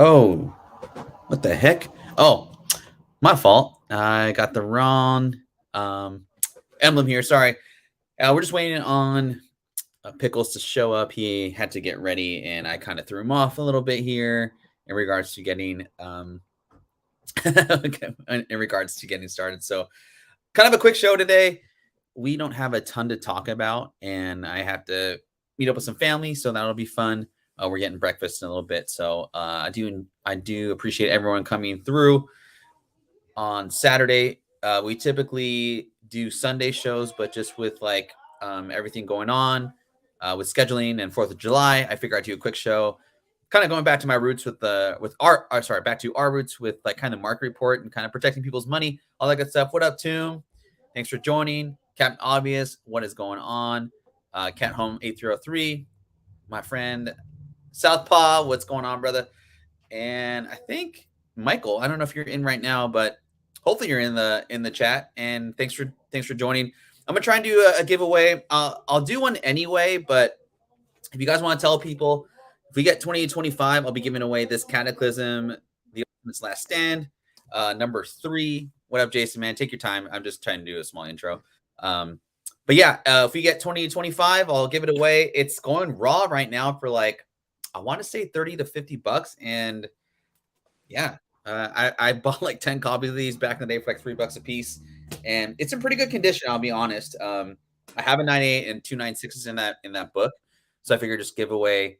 Oh, what the heck? Oh, my fault. I got the wrong emblem here. Sorry. We're just waiting on Pickles to show up. He had to get ready, and I kind of threw him off a little bit here in regards to getting in regards to getting started. So, kind of a quick show today. We don't have a ton to talk about, and I have to meet up with some family, so that'll be fun. We're getting breakfast in a little bit, so I do appreciate everyone coming through on Saturday. We typically do Sunday shows, but just with like everything going on with scheduling and 4th of July, I figure I'd do a quick show. Kind of going back to my roots with back to our roots with like kind of market report and kind of protecting people's money, all that good stuff. What up, Tomb? Thanks for joining. Captain Obvious, what is going on? Cat Home 8303, my friend Southpaw, what's going on, brother? And I think Michael, I don't know if you're in right now, but hopefully you're in the chat. And thanks for joining. I'm gonna try and do a giveaway. I'll do one anyway, but if you guys want to tell people, if we get 2025, I'll be giving away this Cataclysm, The Ultimate's Last Stand, number 3. What up, Jason, man? Take your time. I'm just trying to do a small intro. But yeah, if we get 2025, I'll give it away. It's going raw right now for like, I want to say 30 to 50 bucks. And yeah, I bought like 10 copies of these back in the day for like $3 a piece. And it's in pretty good condition, I'll be honest. I have a 98 and 2 96s in that book. So I figured just give away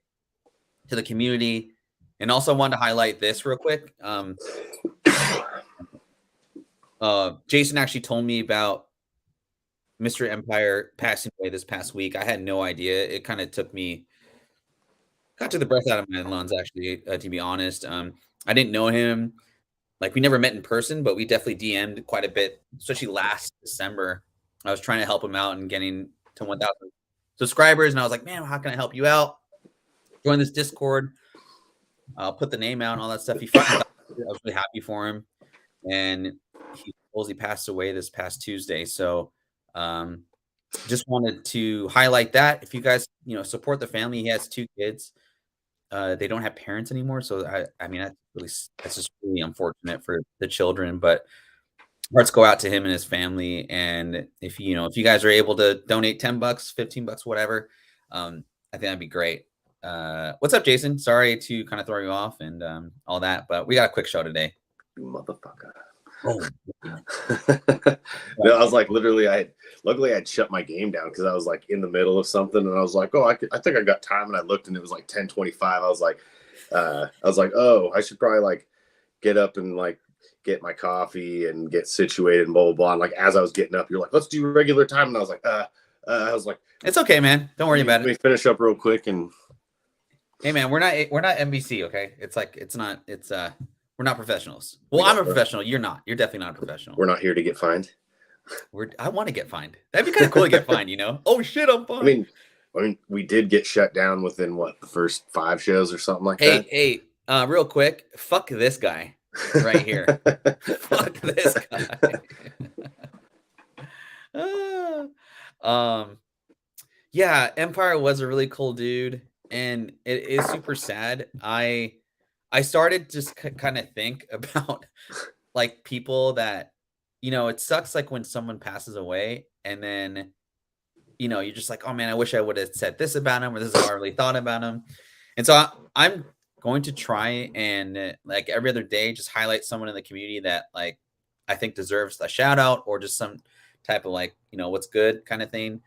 to the community. And also wanted to highlight this real quick. Jason actually told me about Mr. Empyre passing away this past week. I had no idea. It kind of took the breath out of my lungs, actually, to be honest. I didn't know him. Like, we never met in person, but we definitely DM'd quite a bit, especially last December. I was trying to help him out and getting to 1,000 subscribers, and I was like, man, how can I help you out? Join this Discord. I'll put the name out and all that stuff. He finally got it. I was really happy for him. And he supposedly passed away this past Tuesday. So just wanted to highlight that. If you guys, support the family, he has 2 kids. They don't have parents anymore. So I mean, that's just really unfortunate for the children, but hearts go out to him and his family. And if you guys are able to donate $10, $15, whatever, I think that'd be great. What's up, Jason? Sorry to kind of throw you off and all that, but we got a quick show today. You motherfucker. Oh. No, I was like, literally, luckily I'd shut my game down because I was like in the middle of something, and I was like, oh, I think I got time, and I looked and it was like 10:25. I was like, oh, I should probably like get up and like get my coffee and get situated and blah blah blah. And like as I was getting up, you're like, let's do regular time, and I was like, it's okay, man. Don't worry about it. Let me finish up real quick. And hey, man, we're not NBC, okay? We're not professionals. Well, I'm a professional. You're not. You're definitely not a professional. We're not here to get fined. I want to get fined. That'd be kind of cool to get fined, Oh shit, I'm fined. I mean, we did get shut down within the first 5 shows or something like that. Hey, real quick, fuck this guy right here. Fuck this guy. Yeah, Empyre was a really cool dude, and it is super sad. I started just kind of think about like people that, it sucks like when someone passes away and then, you're just like, oh man, I wish I would have said this about him, or this is how I really thought about him. And so I'm going to try and like every other day, just highlight someone in the community that like I think deserves a shout out or just some type of like, what's good kind of thing.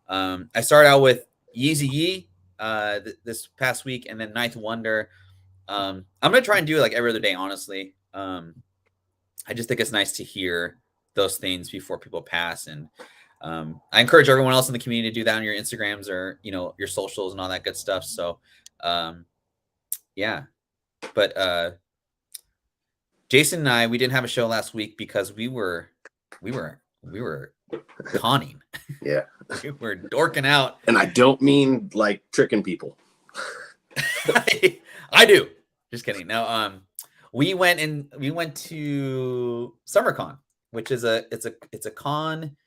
I started out with Yeezy Yee this past week, and then Ninth Wonder. I'm gonna try and do it like every other day, honestly. I just think it's nice to hear those things before people pass, and I encourage everyone else in the community to do that on your Instagrams or your socials and all that good stuff. So yeah, but Jason and I, we didn't have a show last week because we were conning. Yeah, we were dorking out, and I don't mean like tricking people. I do. Just kidding. No, we went to SummerCon, which is it's a con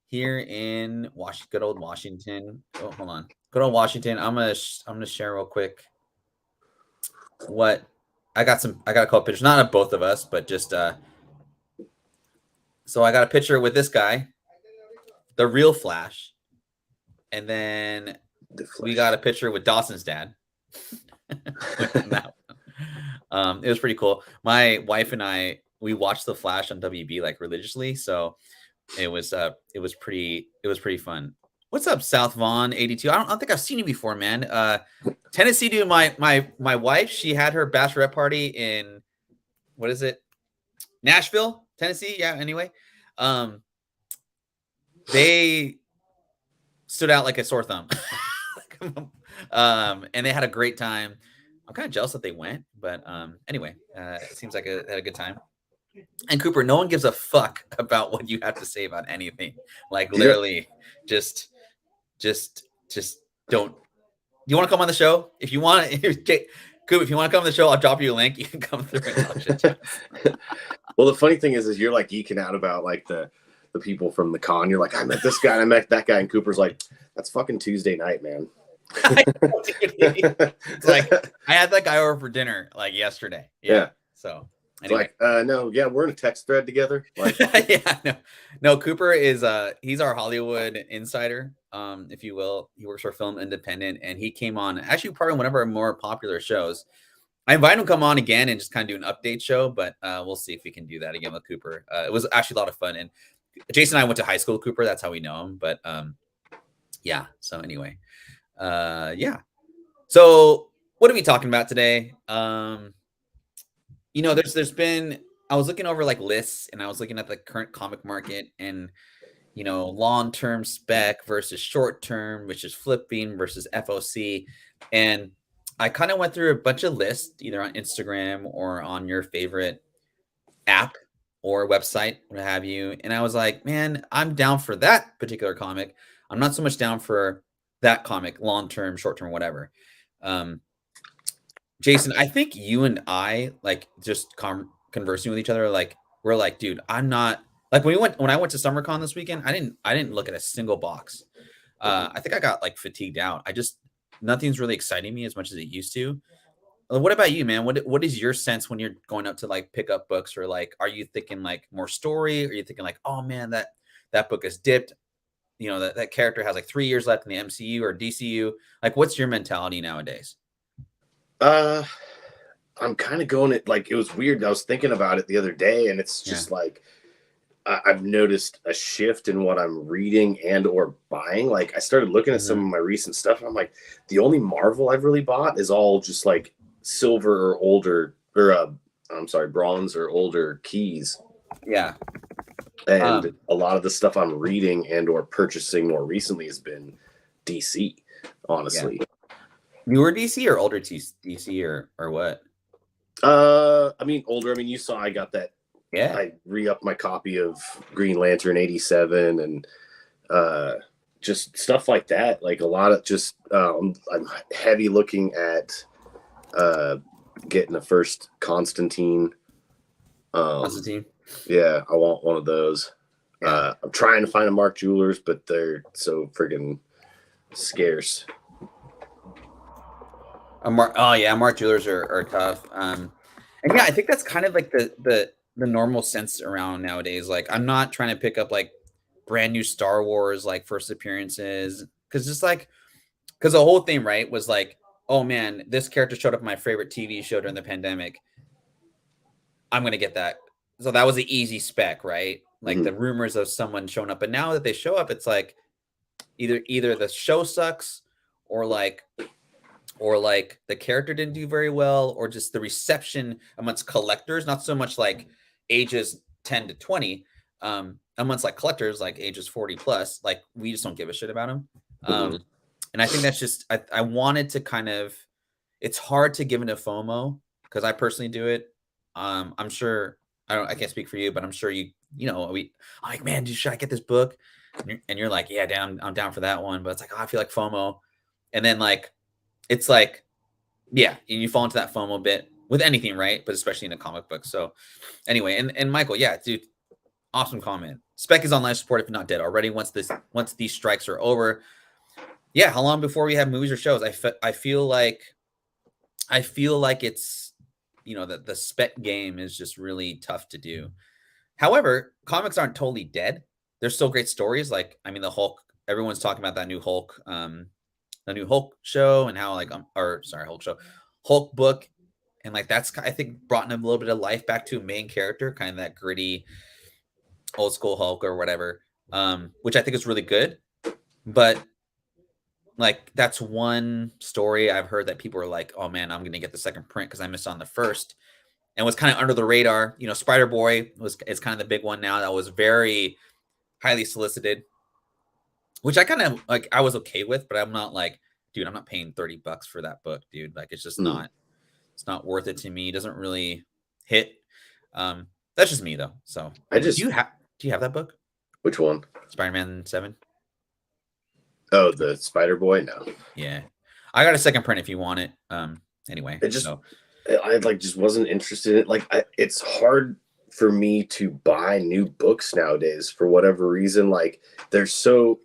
here in good old Washington. Oh, hold on. Good old Washington. I'm gonna share real quick what I got a couple pictures, not of both of us, but just so I got a picture with this guy, the real Flash, and then we got a picture with Dawson's dad. It was pretty cool. My wife and I, we watched the Flash on WB like religiously, so it was pretty fun. What's up, South Vaughn 82? I don't think I've seen you before, man. Tennessee, dude. My wife, she had her bachelorette party in, what is it, Nashville, Tennessee. Yeah. Anyway, they stood out like a sore thumb. And they had a great time. I'm kind of jealous that they went, but anyway, it seems like they had a good time. And Cooper, no one gives a fuck about what you have to say about anything. Like literally, just don't. You want to come on the show? If you want, Cooper, if you want to come on the show, I'll drop you a link. You can come through and talk shit. Well, the funny thing is you're like geeking out about like the people from the con. You're like, I met this guy and I met that guy, and Cooper's like, that's fucking Tuesday night, man. It's like I had that guy over for dinner like yesterday. Yeah. So anyway. Like, no, yeah, we're in a text thread together. Like, yeah, no, Cooper is he's our Hollywood insider, if you will. He works for Film Independent, and he came on actually part of one of our more popular shows. I invited him to come on again and just kind of do an update show, but we'll see if we can do that again with Cooper. It was actually a lot of fun, and Jason and I went to high school with Cooper. That's how we know him. But yeah. So anyway, yeah. So what are we talking about today? You know, there's been, I was looking over like lists, and I was looking at the current comic market, and you know, long-term spec versus short-term, which is flipping versus FOC, and I kind of went through a bunch of lists either on Instagram or on your favorite app or website, what have you. And I was like, man, I'm down for that particular comic. I'm not so much down for that comic, long-term, short-term, whatever. Jason, I think you and I, like, just conversing with each other, like, we're like, dude, I'm not like when I went to SummerCon this weekend, I didn't look at a single box. I think I got like fatigued out. Nothing's really exciting me as much as it used to. What about you, man? What is your sense when you're going up to like pick up books, or like, are you thinking like more story? Or are you thinking like, oh man, that book is dipped? You know, that character has like 3 years left in the MCU or DCU. Like, what's your mentality nowadays? I'm kind of going it like, it was weird. I was thinking about it the other day, and it's just like, I've noticed a shift in what I'm reading and or buying. Like, I started looking at some of my recent stuff, and I'm like, the only Marvel I've really bought is all just like silver or older, or I'm sorry, bronze or older keys. Yeah. And a lot of the stuff I'm reading and or purchasing more recently has been DC, honestly. Yeah. Newer DC or older DC or what? I mean, older. I mean, you saw I got that. Yeah. I re-upped my copy of Green Lantern 87 and just stuff like that. Like a lot of just, I'm heavy looking at getting a first Constantine. Constantine? Yeah, I want one of those. Yeah. I'm trying to find a Mark Jewelers, but they're so friggin' scarce. Mark Jewelers are tough. And yeah, I think that's kind of like the normal sense around nowadays. Like, I'm not trying to pick up like brand new Star Wars like first appearances, because the whole thing, right, was like, oh man, this character showed up in my favorite TV show during the pandemic, I'm gonna get that. So that was the easy spec, right? Like the rumors of someone showing up, but now that they show up, it's like either the show sucks, or like the character didn't do very well, or just the reception amongst collectors, not so much like ages 10 to 20, amongst like collectors, like ages 40 plus, like we just don't give a shit about them. And I think that's just, I wanted to kind of, it's hard to give into FOMO because I personally do it. I'm sure, I can't speak for you, but I'm sure I'm like, man, should I get this book? And you're like, yeah, I'm down for that one. But it's like, oh, I feel like FOMO. And then like, it's like, yeah, and you fall into that FOMO bit with anything, right? But especially in a comic book. So anyway, and Michael, yeah, dude, awesome comment. Spec is on life support if not dead already. Once these strikes are over, yeah. How long before we have movies or shows? I feel like it's the spec game is just really tough to do. However, comics aren't totally dead. There's still great stories. Like, I mean, the Hulk, everyone's talking about that new Hulk, the new Hulk show, and how like, Hulk show, Hulk book. And like, that's, I think, brought in a little bit of life back to a main character, kind of that gritty old school Hulk or whatever, which I think is really good. But like, that's one story I've heard that people are like, oh man, I'm going to get the second print because I missed on the first, and was kind of under the radar. Spider Boy is kind of the big one now that was very highly solicited, which I kind of like, I was okay with, but I'm not like, dude, I'm not paying $30 for that book, dude. Like, it's just not, it's not worth it to me. It doesn't really hit. That's just me though. So do you have that book? Which one? Spider-Man 7. Oh, the Spider Boy? No. Yeah. I got a second print if you want it. Anyway. I like just wasn't interested in it. Like, it's hard for me to buy new books nowadays for whatever reason. Like, there's so,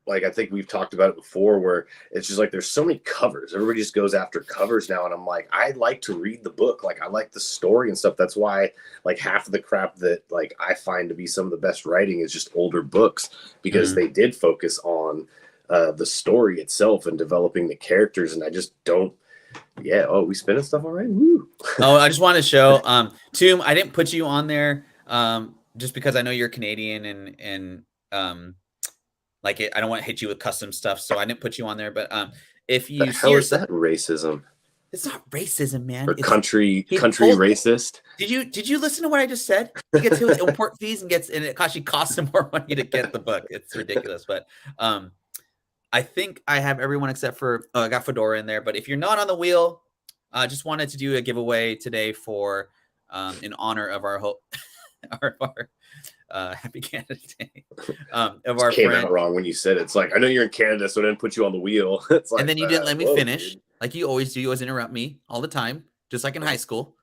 like, I think we've talked about it before, where it's just like there's so many covers. Everybody just goes after covers now, and I'm like, I like to read the book. Like, I like the story and stuff. That's why, like, half of the crap that like I find to be some of the best writing is just older books, because they did focus on the story itself and developing the characters, and I just don't. Yeah. Oh, we spinning stuff already. Woo. Oh, I just want to show, Tomb, I didn't put you on there, just because I know you're Canadian, and like, I don't want to hit you with custom stuff, so I didn't put you on there. But if you see yourself, that racism? It's not racism, man. Or it's country racist. Did you listen to what I just said? He gets his import fees and it actually costs him more money to get the book. It's ridiculous. But I think I have everyone except for, I got Fedora in there. But if you're not on the wheel, I just wanted to do a giveaway today for in honor of our Happy Canada Day. Of our came friend. Out wrong when you said it. It's like, I know you're in Canada, so I didn't put you on the wheel. It's like, and then you didn't let me finish, dude. Like you always do. You always interrupt me all the time, just like in high school.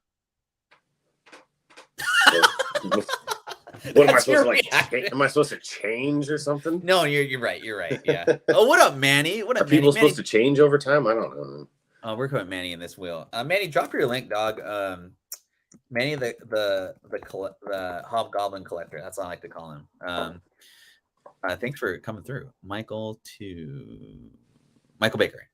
What am I supposed to like? Am I supposed to change or something? No, you're right. You're right. Yeah. Oh, what up, Manny? What up, Are people Manny? supposed to change over time? I don't know. Oh, we're putting Manny in this wheel. Manny, drop your link, dog. Manny, the Hobgoblin collector. That's what I like to call him. Thanks for coming through, Michael Baker.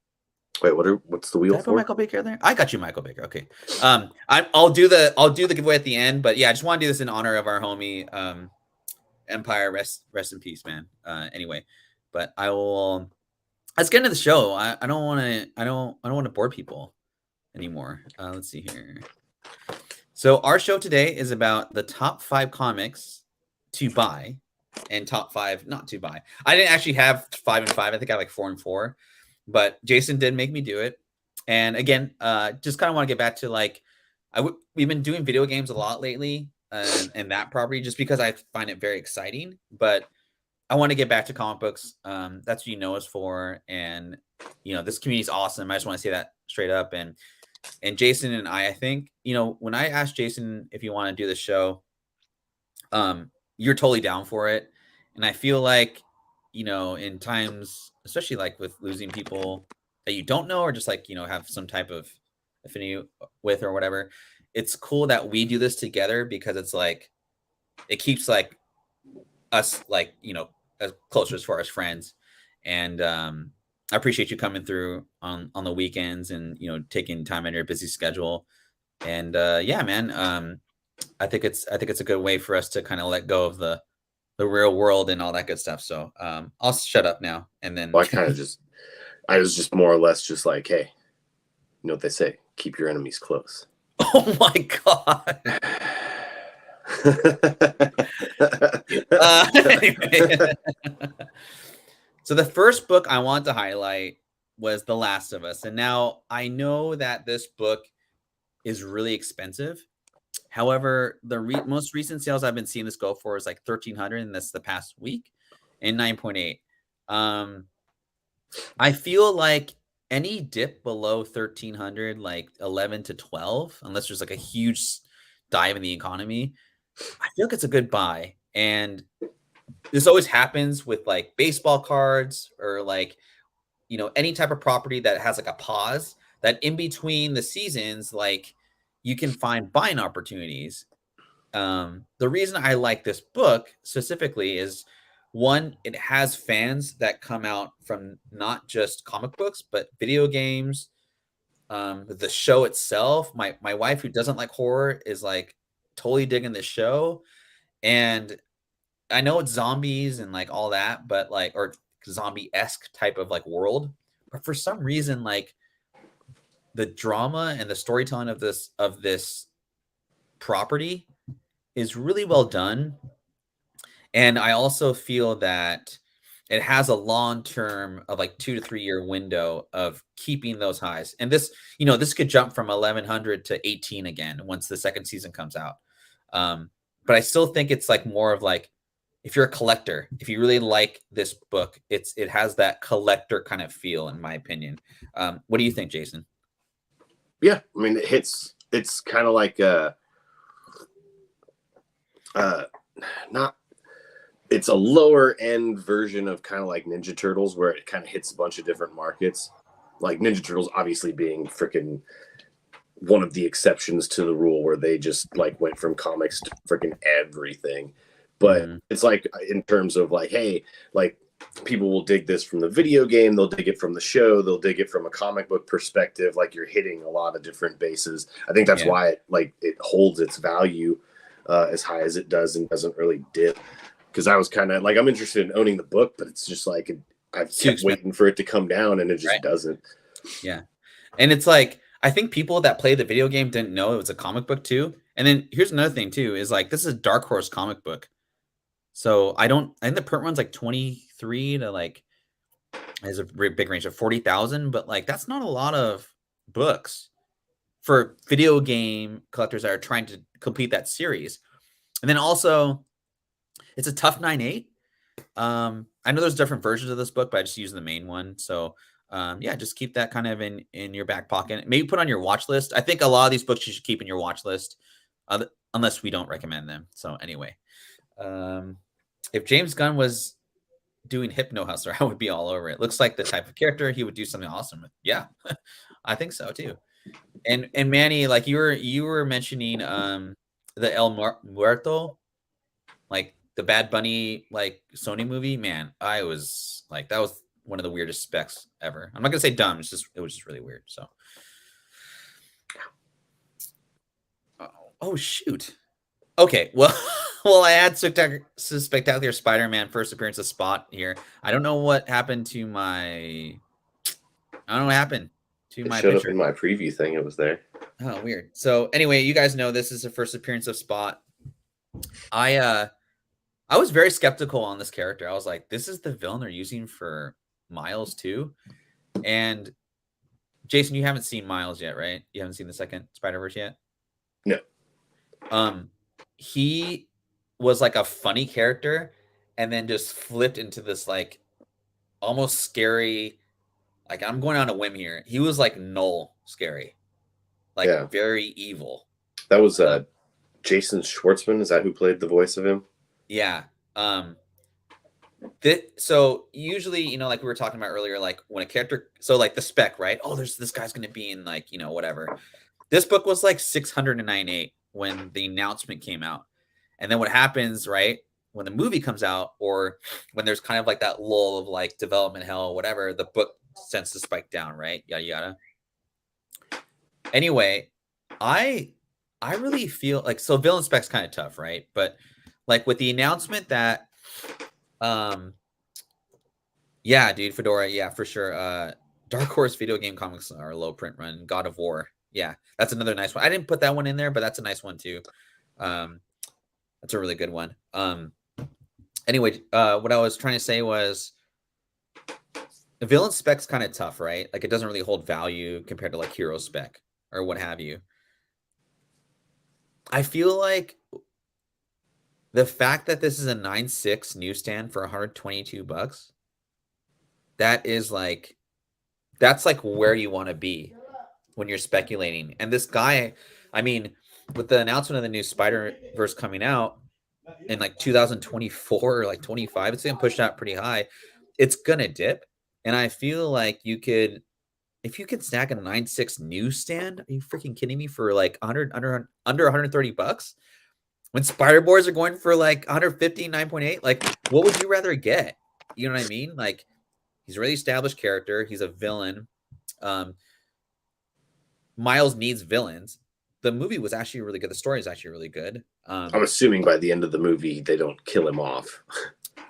Wait, what's the wheel Did I put for? Michael Baker there? I got you, Michael Baker. Okay. I'll do the giveaway at the end, but yeah, I just want to do this in honor of our homie, Empyre. Rest in peace, man. Anyway, but I will. Let's get into the show. I don't want to bore people anymore. Let's see here. So our show today is about the top 5 comics to buy and top 5 not to buy. I didn't actually have 5 and 5. I think I have like 4 and 4. But Jason did make me do it. And again, just kind of want to get back to like, we've been doing video games a lot lately, and that property, just because I find it very exciting. But I want to get back to comic books. That's what you know us for. And, this community is awesome. I just want to say that straight up. And Jason and I think, when I asked Jason if you want to do the show, you're totally down for it. And I feel like, in times, especially like with losing people that you don't know, or just like, have some type of affinity with or whatever, it's cool that we do this together, because it's like, it keeps like us like, as closer as far as friends. And I appreciate you coming through on the weekends and, taking time out of your busy schedule. And yeah, man, I think it's a good way for us to kind of let go of the real world and all that good stuff. So I'll shut up now. And then I was just more or less just like, hey, you know what they say, keep your enemies close. Oh my God. Anyway. So the first book I want to highlight was The Last of Us. And now I know that this book is really expensive. However, the most recent sales I've been seeing this go for is like $1,300, and that's the past week, and 9.8. I feel like any dip below 1,300, like 11 to 12, unless there's like a huge dive in the economy, I feel like it's a good buy. And this always happens with like baseball cards, or like, any type of property that has like a pause, that in between the seasons, like, you can find buying opportunities. The reason I like this book specifically is, one, it has fans that come out from not just comic books, but video games, the show itself. My wife, who doesn't like horror, is like totally digging the show. And I know it's zombies and like all that, but like, or zombie-esque type of like world. But for some reason, like the drama and the storytelling of this property is really well done. And I also feel that it has a long term of like 2 to 3 year window of keeping those highs. And this, this could jump from 1100 to 18 again once the second season comes out. But I still think it's like more of like, if you're a collector, if you really like this book, it has that collector kind of feel, in my opinion. What do you think, Jason? Yeah, I mean, it's kind of like not. It's a lower end version of kind of like Ninja Turtles, where it kind of hits a bunch of different markets. Like Ninja Turtles, obviously being freaking one of the exceptions to the rule, where they just like went from comics to freaking everything. But it's like, in terms of like, hey, like people will dig this from the video game, they'll dig it from the show, they'll dig it from a comic book perspective. Like, you're hitting a lot of different bases. I think that's why it holds its value as high as it does and doesn't really dip. Because I was kind of like, I'm interested in owning the book, but it's just like I've kept waiting for it to come down, and it just doesn't. Yeah, and it's like, I think people that play the video game didn't know it was a comic book too. And then here's another thing too, is like, this is a Dark Horse comic book. So I think the print run's like 23 to like, has a big range of 40,000, but like, that's not a lot of books for video game collectors that are trying to complete that series. And then also, it's a tough 9.8. I know there's different versions of this book, but I just use the main one. So yeah, just keep that kind of in your back pocket. Maybe put on your watch list. I think a lot of these books you should keep in your watch list, unless we don't recommend them. So anyway, if James Gunn was doing Hypno Hustler, I would be all over it. Looks like the type of character he would do something awesome with. Yeah, I think so too. And Manny, like you were mentioning the El Muerto, like the Bad Bunny like Sony movie. Man, I was like, that was one of the weirdest specs ever. I'm not gonna say dumb, it was just really weird. So oh shoot. Okay, well I had Spectacular Spider-Man first appearance of Spot here. I don't know what happened to my Showed up in my preview thing. It was there. Oh, weird. So anyway, you guys know this is the first appearance of Spot. I was very skeptical on this character. I was like, this is the villain they're using for Miles too. And Jason, you haven't seen Miles yet, right? You haven't seen the second Spider-Verse yet? No. He was like a funny character and then just flipped into this like almost scary, like, I'm going on a whim here. He was like Null scary. Like very evil. That was Jason Schwartzman. Is that who played the voice of him? Yeah. So usually, like we were talking about earlier, like when a character, so like the spec, right? Oh, this guy's going to be in like, whatever. This book was like 609.8 when the announcement came out. And then what happens, right? When the movie comes out, or when there's kind of like that lull of like development hell, whatever, the book tends to spike down, right? Yada, yada. Anyway, I really feel like, so villain spec's kind of tough, right? But like with the announcement that, yeah, dude, Fedora, yeah, for sure. Dark Horse video game comics are low print run. God of War, yeah, that's another nice one. I didn't put that one in there, but that's a nice one too. That's a really good one. Anyway, what I was trying to say was, the villain spec's kind of tough, right? Like, it doesn't really hold value compared to like hero spec or what have you. I feel like the fact that this is a 9.6 newsstand for $122, that is like, that's like where you want to be when you're speculating. And this guy, I mean, with the announcement of the new Spider-Verse coming out in like 2024 or like 25, it's going to push out pretty high. It's going to dip. And I feel like you could if you can snag a 9.6 newsstand, are you freaking kidding me? For like 100 under 130 bucks, when Spider Boys are going for like 150, 9.8, like what would you rather get? You know what I mean? Like he's a really established character. He's a villain. Miles needs villains. The movie was actually really good. The story is actually really good. I'm assuming by the end of the movie they don't kill him off.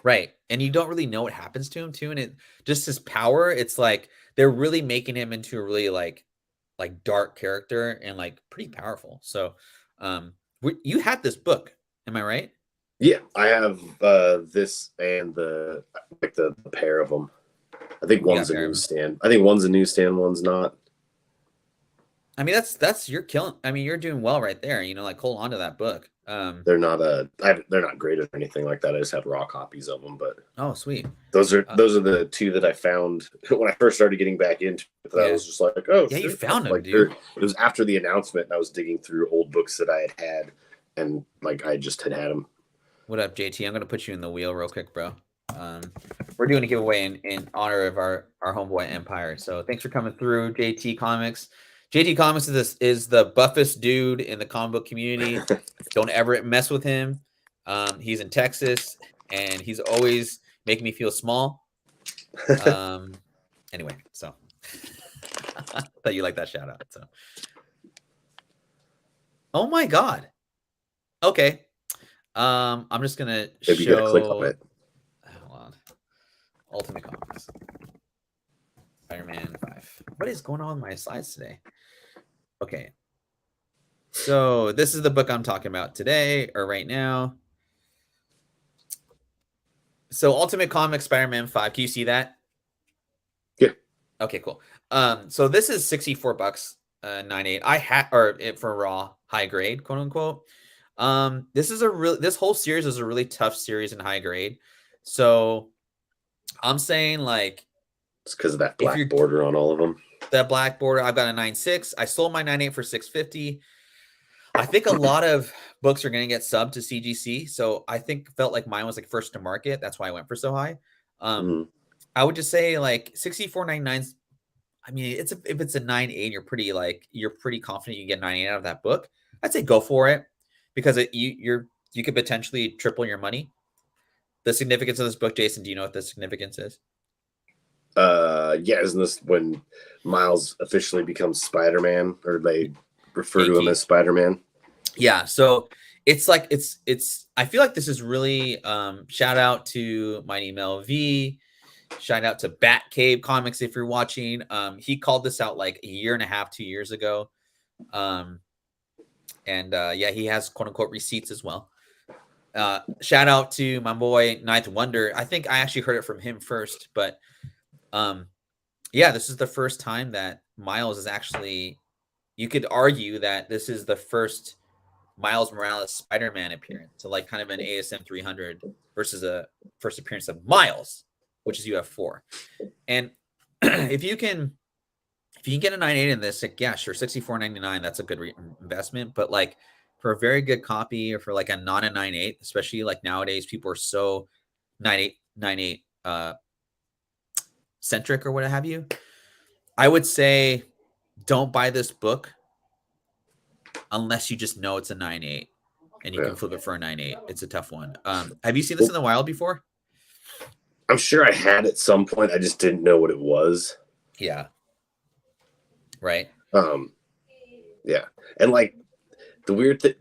Right. And you don't really know what happens to him too. And it just his power, it's like they're really making him into a really like dark character and like pretty powerful. So you had this book, am I right? Yeah, I have this and the pair of them. I think one's a newsstand. I think one's a newsstand, one's not. I mean, that's you're killing. I mean, you're doing well right there. You know, like hold on to that book. They're not they're not graded or anything like that. I just have raw copies of them. But oh, sweet. Those are the two that I found when I first started getting back into it. I was just like, oh, yeah, you found them, like, dude. It was after the announcement, and I was digging through old books that I had, and like I just had them. What up, JT? I'm gonna put you in the wheel real quick, bro. We're doing a giveaway in honor of our homeboy Empyre. So thanks for coming through, JT Comics. JT Comics is the buffest dude in the comic book community. Don't ever mess with him. He's in Texas, and he's always making me feel small. Anyway, so I thought you liked that shout out. So, oh my god. Okay. I'm just gonna maybe you gotta click on it. Hold on. Ultimate Comics. Spider-Man 5. What is going on with my slides today? Okay. So this is the book I'm talking about today or right now. So Ultimate Comics Spider-Man 5. Can you see that? Yeah. Okay, cool. So this is 64 bucks, 9.8. I had for raw high grade, quote unquote. This whole series is a really tough series in high grade. So I'm saying like it's because of that black border on all of them. That black border. I've got a 9.6. I sold my 9.8 for $650. I think a lot of books are going to get subbed to CGC. So I felt like mine was like first to market. That's why I went for so high. I would just say like 64.99. I mean, if it's a 9.8, you're pretty confident you get 9.8 out of that book. I'd say go for it because you could potentially triple your money. The significance of this book, Jason, do you know what the significance is? Yeah, isn't this when Miles officially becomes Spider-Man, or they refer to him as Spider-Man? Yeah, so it's like it's I feel like this is really shout out to Mighty Mel V, shout out to Batcave Comics if you're watching. He called this out like a year and a half, 2 years ago. Yeah, he has quote unquote receipts as well. Shout out to my boy Ninth Wonder. I think I actually heard it from him first, but yeah, this is the first time that Miles is actually, you could argue that this is the first Miles Morales Spider-Man appearance. So like kind of an ASM 300 versus a first appearance of Miles, which is UF4. And if you can get a 9.8 in this, like, yeah, sure, $64.99, that's a good investment. But like for a very good copy or for like a not a 9.8, especially like nowadays, people are so 9.8 centric or what have you. I would say don't buy this book unless you just know it's a 9.8 and you can flip it for a 9.8. It's a tough one. Have you seen this in the wild before? I'm sure I had at some point. I just didn't know what it was. Yeah. Right. Yeah. And like the weird thing,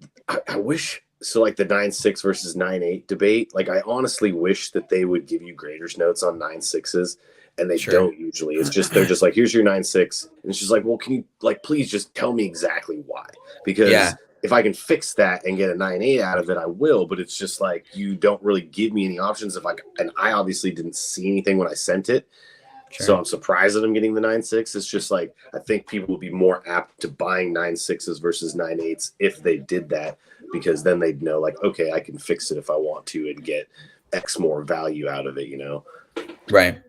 I wish, so like the 9.6 versus 9.8 debate, like I honestly wish that they would give you graders notes on 9.6s, and they don't usually. It's just, they're just like, here's your 9.6. And it's just like, well, can you like, please just tell me exactly why? Because if I can fix that and get a 9.8 out of it, I will. But it's just like, you don't really give me any options. And I obviously didn't see anything when I sent it. Sure. So I'm surprised that I'm getting the 9.6. It's just like, I think people would be more apt to buying 9.6s versus 9.8s if they did that, because then they'd know like, okay, I can fix it if I want to and get X more value out of it, you know? Right.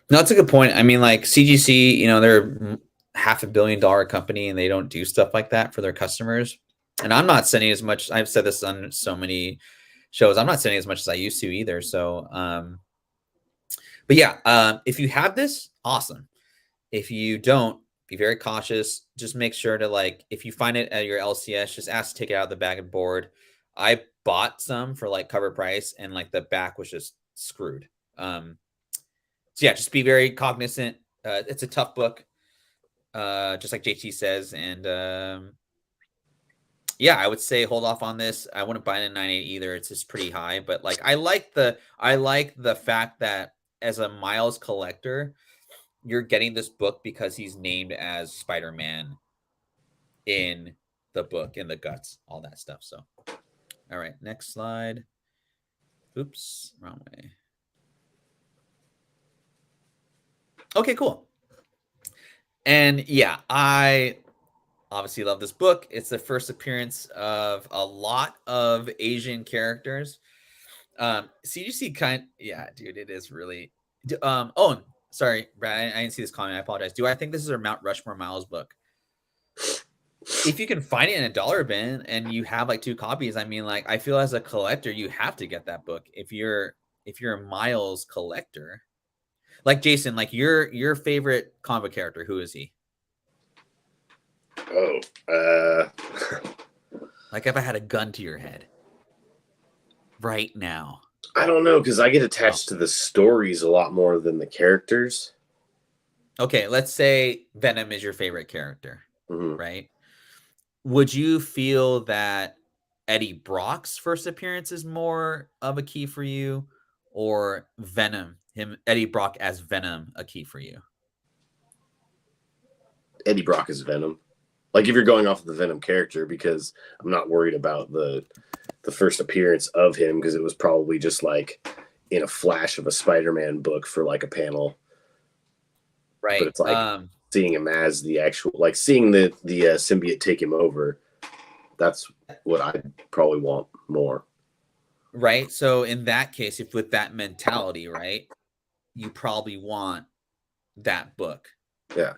No, that's a good point. I mean, like CGC, you know, they're $500 million company and they don't do stuff like that for their customers. And I'm not sending as much. I've said this on so many shows. I'm not sending as much as I used to either. So, but yeah, if you have this, awesome. If you don't, be very cautious. Just make sure to, like, if you find it at your LCS, just ask to take it out of the bag and board. I bought some for like cover price, and like the back was just screwed. So yeah, just be very cognizant. It's a tough book, just like JT says, and yeah, I would say hold off on this. I wouldn't buy it in 9.8 either. It's just pretty high, but like I like the fact that as a Miles collector, you're getting this book because he's named as Spider-Man in the book, in the guts, all that stuff. So, all right, next slide. Oops, wrong way. Okay, cool. And yeah, I obviously love this book. It's the first appearance of a lot of Asian characters. CGC yeah, dude, it is really. Oh, sorry, Brad, I didn't see this comment. I apologize. Do I think this is a Mount Rushmore Miles book? If you can find it in a dollar bin and you have like 2 copies, I mean, like, I feel as a collector, you have to get that book. If you're a Miles collector, like Jason, like your favorite comic character, who is he? Like, if I had a gun to your head right now. I don't know, because I get attached to the stories a lot more than the characters. Okay, let's say Venom is your favorite character, Mm-hmm. right? Would you feel that Eddie Brock's first appearance is more of a key for you, or Venom, Eddie Brock as Venom, a key for you? Eddie Brock is Venom. Like, if you're going off of the Venom character, because I'm not worried about the first appearance of him, because it was probably just like in a flash of a Spider-Man book for like a panel. Right. But it's like seeing him as the actual, like seeing the symbiote take him over. That's what I probably want more. Right. So in that case, if with that mentality, right, you probably want that book. Yeah.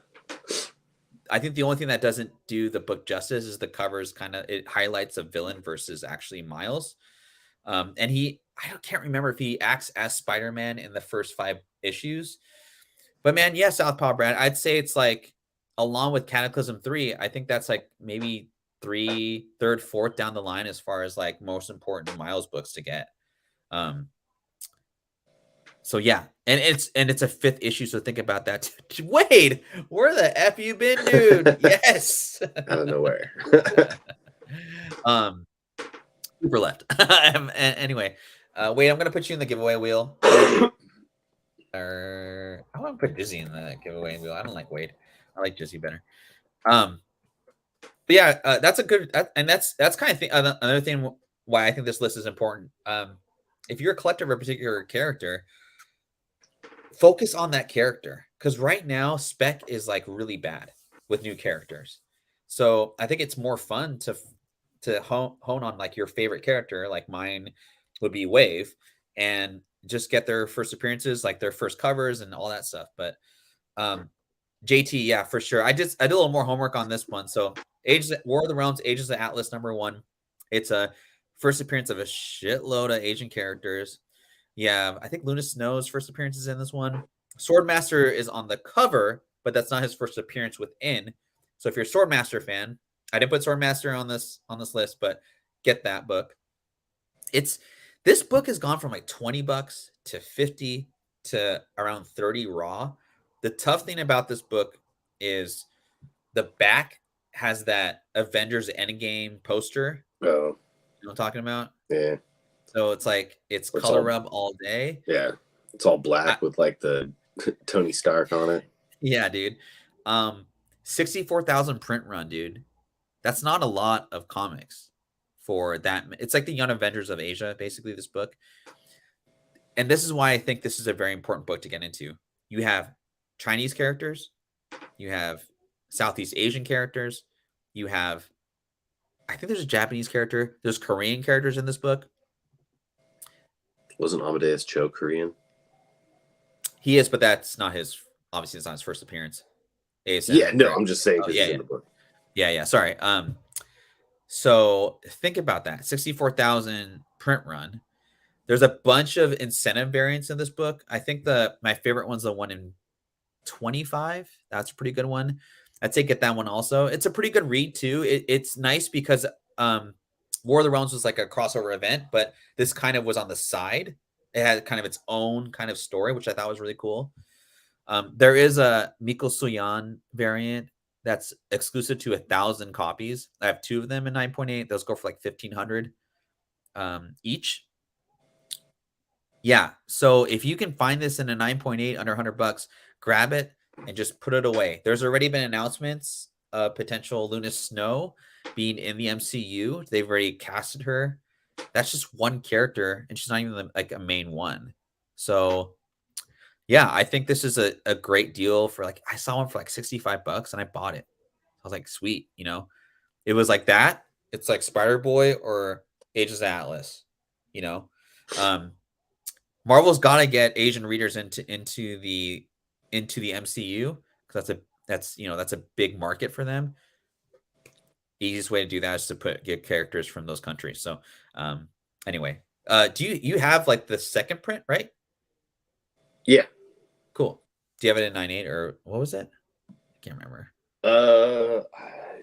I think the only thing that doesn't do the book justice is the covers. It highlights a villain versus actually Miles. And I can't remember if he acts as Spider-Man in the first 5 issues. But man, yeah, Southpaw Brad, I'd say it's like, along with Cataclysm 3, I think that's like maybe 3, 3rd, 4th down the line as far as like most important Miles books to get. So yeah, and it's a 5th issue. So think about that. Wade, where the F you been, dude? Yes. Out of nowhere. Super left. Anyway, Wade, I'm gonna put you in the giveaway wheel. Or I want to put Jizzy in the giveaway wheel. I don't like Wade. I like Jizzy better. But yeah, that's a good, and that's kind of thing. Another thing why I think this list is important. If you're a collector of a particular character, focus on that character, because right now spec is like really bad with new characters. So I think it's more fun to hone on like your favorite character. Like mine would be Wave, and just get their first appearances, like their first covers and all that stuff. But JT, yeah, for sure. I did a little more homework on this one. So War of the Realms, Ages of Atlas, #1. It's a first appearance of a shitload of Asian characters. Yeah, I think Luna Snow's first appearance is in this one. Swordmaster is on the cover, but that's not his first appearance within. So if you're a Swordmaster fan, I didn't put Swordmaster on this list, but get that book. This book has gone from like $20 to $50 to around 30 raw. The tough thing about this book is the back has that Avengers Endgame poster. Oh. You know what I'm talking about? Yeah. So it's like, it's color rub all day. Yeah. It's all black with like the Tony Stark on it. Yeah, dude. 64,000 print run, dude. That's not a lot of comics for that. It's like the Young Avengers of Asia, basically, this book. And this is why I think this is a very important book to get into. You have Chinese characters, you have Southeast Asian characters, you have, I think there's a Japanese character, there's Korean characters in this book. Wasn't Amadeus Cho Korean? He is, but that's not his, obviously it's not his first appearance. ASM, yeah, no, right? I'm just saying yeah, in the book. Yeah, sorry. So think about that. 64,000 print run. There's a bunch of incentive variants in this book. I think my favorite one's the one in $25. That's a pretty good one. I'd say get that one also. It's a pretty good read too. It's nice because War of the Realms was like a crossover event, but this kind of was on the side. It had kind of its own kind of story, which I thought was really cool. There is a Miko Suyan variant that's exclusive to 1,000 copies. I have 2 of them in 9.8. Those go for like 1,500 each. Yeah. So if you can find this in a 9.8 under $100, grab it and just put it away. There's already been announcements of potential Luna Snow being in the MCU. They've already casted her. That's just one character, and she's not even like a main one. So yeah, I think this is a great deal for like I saw one for like $65 and I bought it. I was like, sweet, you know. It was like that. It's like Spider Boy or Ages of Atlas, you know. Marvel's got to get Asian readers into the MCU because that's a big market for them. The easiest way to do that is to get characters from those countries. So anyway, do you have like the second print, right? Yeah. Cool. Do you have it in 9.8 or what was it? I can't remember.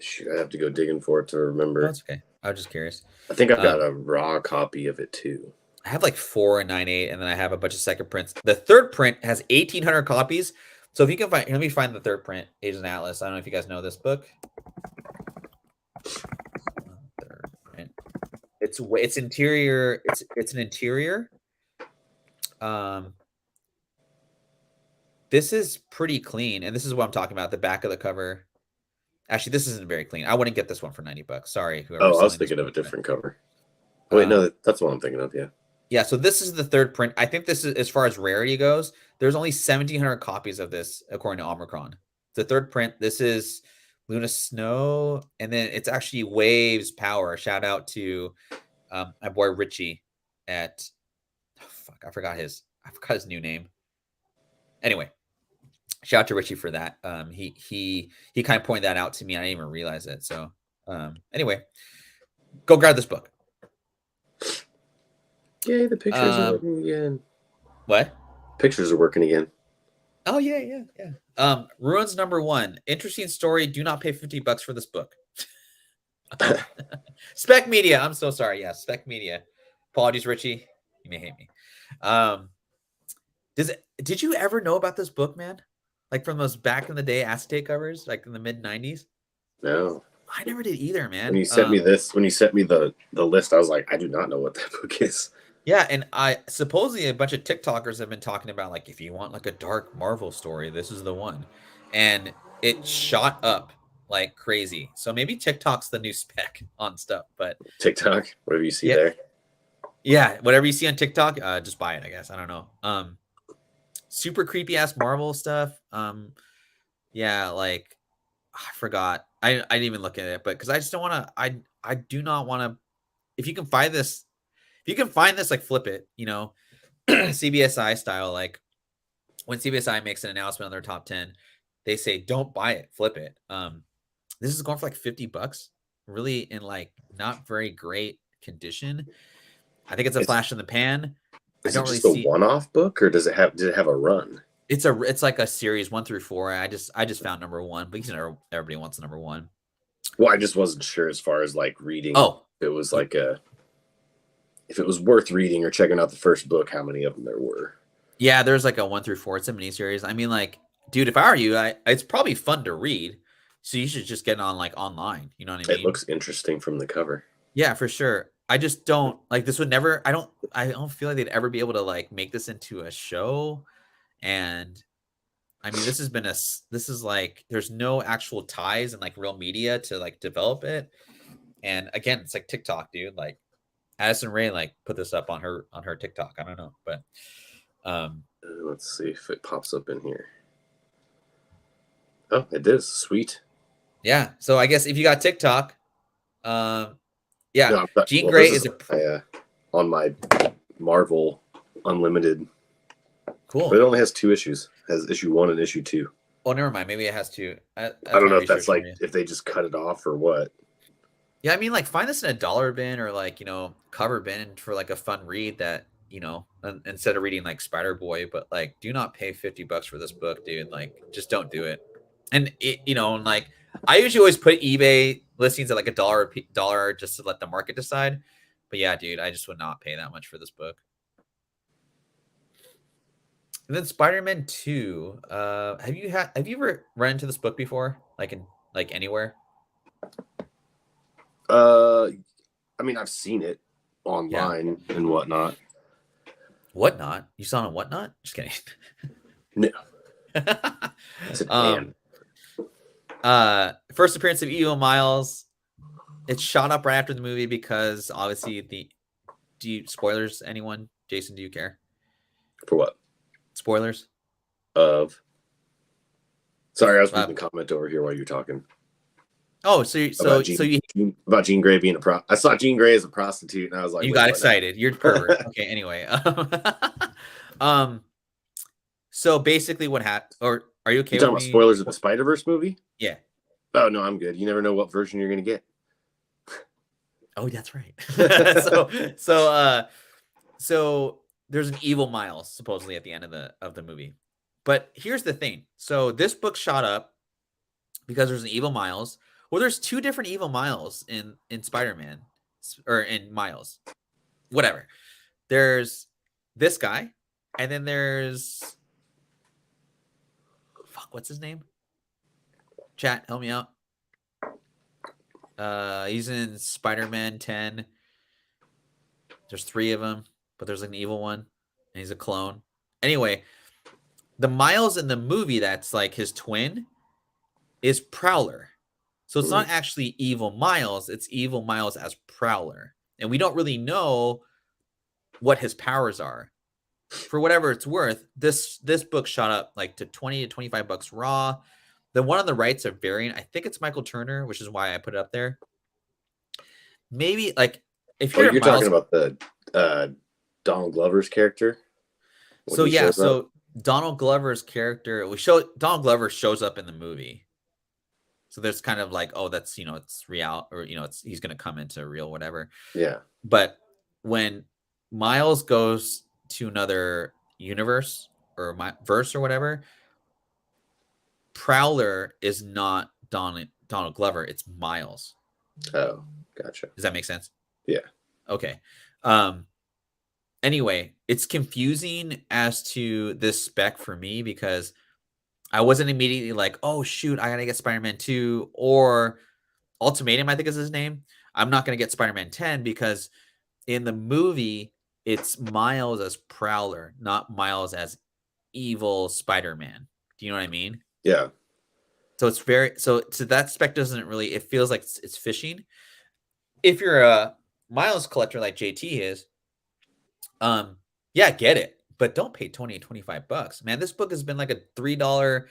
Shoot, I have to go digging for it to remember. That's okay. I was just curious. I think I've got a raw copy of it too. I have like 4 in 9.8, and then I have a bunch of second prints. The third print has 1,800 copies. So if you can find, let me find the third print, Agent Atlas. I don't know if you guys know this book. Third print. It's interior. It's an interior. This is pretty clean, and this is what I'm talking about. The back of the cover. Actually, this isn't very clean. I wouldn't get this one for $90. Sorry, whoever. Oh, I was thinking of a different cover. Wait, no, that's what I'm thinking of. Yeah. Yeah, so this is the third print. I think this is, as far as rarity goes, there's only 1,700 copies of this, according to Omicron. The third print, this is Luna Snow, and then it's actually Waves Power. Shout out to my boy Richie at, I forgot his new name. Anyway, shout out to Richie for that. He kind of pointed that out to me. I didn't even realize it. So anyway, go grab this book. Yay, the pictures are working again. What? Pictures are working again. Oh, yeah. Ruins #1. Interesting story. Do not pay $50 for this book. Spec Media. I'm so sorry. Yeah, Spec Media. Apologies, Richie. You may hate me. Did you ever know about this book, man? Like from those back in the day acetate covers, like in the mid-90s? No. I never did either, man. When you sent me the list, I was like, I do not know what that book is. Yeah, and I supposedly a bunch of TikTokers have been talking about like if you want like a dark Marvel story, this is the one. And it shot up like crazy. So maybe TikTok's the new spec on stuff, but TikTok, whatever you see there. Yeah, whatever you see on TikTok, just buy it, I guess. I don't know. Super creepy ass Marvel stuff. Yeah, like I forgot. I didn't even look at it, but because I just don't want to. I do not want to. If you can find this, like flip it. You know, CBSI style. Like when CBSI makes an announcement on their top 10, they say don't buy it, flip it. This is going for like $50. Really in like not very great condition. I think it's a flash in the pan. Is it just a one-off book, or did it have a run? It's like a series 1 through 4. I just found #1, but everybody wants #1. Well, I just wasn't sure as far as like reading. Oh, if it was like if it was worth reading or checking out the first book, how many of them there were. Yeah, there's like a 1 through 4. It's a miniseries. I mean, like, dude, if I were you, it's probably fun to read. So you should just get it on like online. You know what I mean? It looks interesting from the cover. Yeah, for sure. I just don't like this would never. I don't feel like they'd ever be able to like make this into a show. And I mean, this is like there's no actual ties and like real media to like develop it. And again, it's like TikTok, dude. Like Addison Rae like put this up on her TikTok. I don't know, but let's see if it pops up in here. Oh, it is. Sweet. Yeah. So I guess if you got TikTok, yeah, no, Jean Grey is on my Marvel Unlimited. Cool. But it only has 2 issues. It has issue 1 and issue 2. Oh, never mind. Maybe it has 2. I don't know if that's like if they just cut it off or what. Yeah, I mean, like find this in a dollar bin or like cover bin for like a fun read that instead of reading like Spider Boy, but like, do not pay $50 for this book, dude. Like, just don't do it. And and like, I usually always put eBay listings at like $1 just to let the market decide. But yeah, dude, I just would not pay that much for this book. And then Spider-Man 2. Have you ever run into this book before? Like anywhere? I mean, I've seen it online and whatnot. Whatnot? You saw it on Whatnot? Just kidding. No. First appearance of Evil Miles. It's shot up right after the movie because obviously spoilers, anyone? Jason, do you care? For what? Spoilers? Sorry, I was reading the comment over here while you were talking. Oh, about Jean Grey being I saw Jean Grey as a prostitute, and I was like, you got excited. You're pervert. Okay, anyway. So basically, what happened? Or are you okay? You talking about spoilers of the Spider-Verse movie? Yeah. Oh no, I'm good. You never know what version you're gonna get. Oh, that's right. So there's an evil Miles supposedly at the end of the movie. But here's the thing. So this book shot up because there's an evil Miles. Well, there's two different evil Miles in Spider-Man, or in Miles. Whatever. There's this guy, and then there's what's his name? Chat, help me out. He's in Spider-Man 10. There's 3 of them, but there's like an evil one, and he's a clone. Anyway, the Miles in the movie that's like his twin is Prowler. So it's not actually evil Miles, it's evil Miles as Prowler. And we don't really know what his powers are. For whatever it's worth, this book shot up like to $20 to $25 raw. The one on the right's a variant. I think it's Michael Turner, which is why I put it up there. Maybe like if you're talking about the Donald Glover's character. So Donald Glover's character, Donald Glover shows up in the movie. So there's kind of like, oh, that's, it's real, or, he's going to come into real, whatever. Yeah. But when Miles goes to another universe or verse or whatever, Prowler is not Donald Glover. It's Miles. Oh, gotcha. Does that make sense? Yeah. Okay. Anyway, it's confusing as to this spec for me because I wasn't immediately like, oh, shoot, I got to get Spider-Man 2 or Ultimatum, I think is his name. I'm not going to get Spider-Man 10 because in the movie, it's Miles as Prowler, not Miles as evil Spider-Man. Do you know what I mean? Yeah. So it's so that spec doesn't really, it feels like it's fishing. If you're a Miles collector like JT is, yeah, get it. But don't pay $20 to $25. Man, this book has been like a $3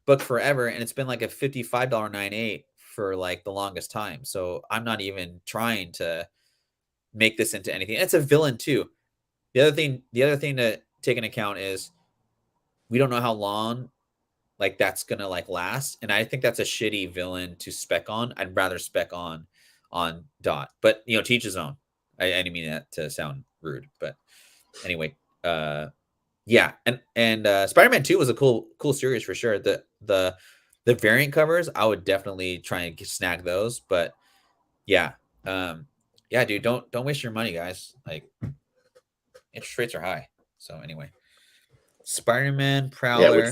book forever, and it's been like a $55.98 for like the longest time. So I'm not even trying to make this into anything. It's a villain too. The other thing to take into account is we don't know how long like that's gonna like last, and I think that's a shitty villain to spec on. I'd rather spec on Dot, but to each his own. I didn't mean that to sound rude, but anyway. Yeah, and Spider-Man 2 was a cool series for sure. The variant covers, I would definitely try and snag those, but yeah, dude, don't waste your money, guys. Like, interest rates are high. So anyway, Spider-Man Prowler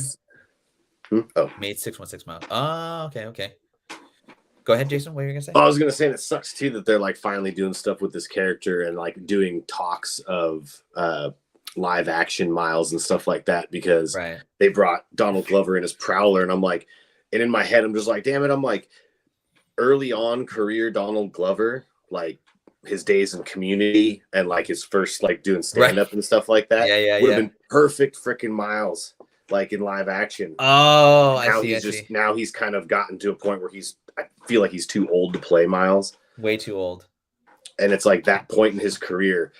made 616 miles. Oh, okay. Go ahead, Jason. What are you gonna say? I was gonna say, and it sucks too that they're like finally doing stuff with this character and like doing talks of live action Miles and stuff like that because they brought Donald Glover in as Prowler, and I'm like, and in my head I'm just like, damn it, I'm like, early on career Donald Glover, like his days in Community and like his first like doing stand up and stuff like that, would have been perfect freaking Miles like in live action. Oh, Now he's kind of gotten to a point where I feel like he's too old to play Miles. Way too old. And it's like that point in his career,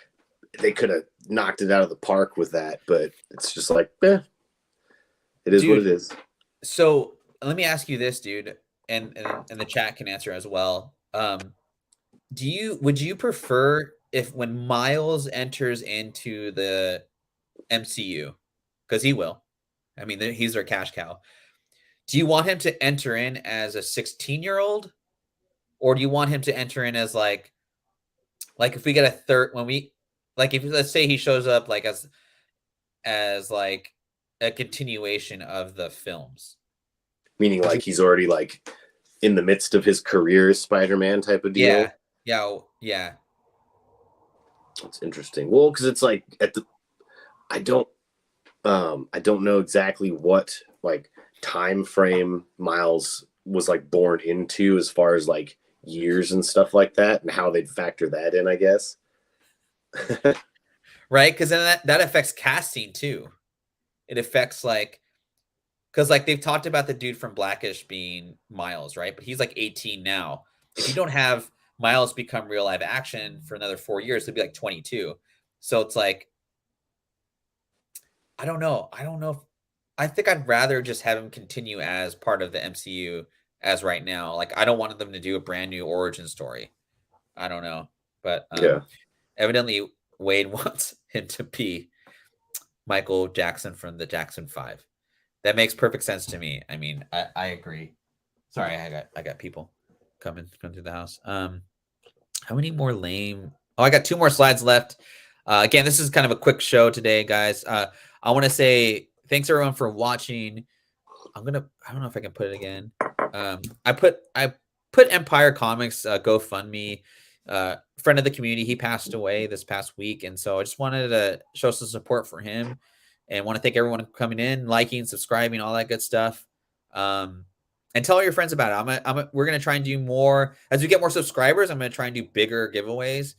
they could have knocked it out of the park with that, but it's just like, it is what it is. So let me ask you this, dude, and the chat can answer as well. Would you prefer if when Miles enters into the MCU, because he will. I mean, he's their cash cow. Do you want him to enter in as a 16-year-old, or do you want him to enter in as like if we get a third when we like if let's say he shows up like as like a continuation of the films, Meaning like he's already like in the midst of his career as Spider-Man type of deal. Yeah. That's interesting. Well, because it's like I don't know exactly what like time frame Miles was like born into as far as like years and stuff like that, and how they'd factor that in, I guess. Right, because then that affects casting too. It affects like because like they've talked about the dude from Blackish being Miles, right? But he's like 18 now. If you don't have Miles become real live action for another 4 years, he'll be like 22. So it's like I don't know. I think I'd rather just have him continue as part of the MCU as right now. Like I don't want them to do a brand new origin story. I don't know, but Yeah. evidently Wade wants him to be Michael Jackson from the Jackson 5. That makes perfect sense to me. I mean, I agree. Sorry, I got people coming through the house. How many more lame? Oh, I got 2 more slides left. Again, this is kind of a quick show today, guys. I want to say thanks everyone for watching. I don't know if I can put it again. I put Empyre Comics GoFundMe. Friend of the community, he passed away this past week, and so I just wanted to show some support for him, and want to thank everyone coming in, liking, subscribing, all that good stuff. And tell all your friends about it. We're gonna try and do more as we get more subscribers. I'm gonna try and do bigger giveaways.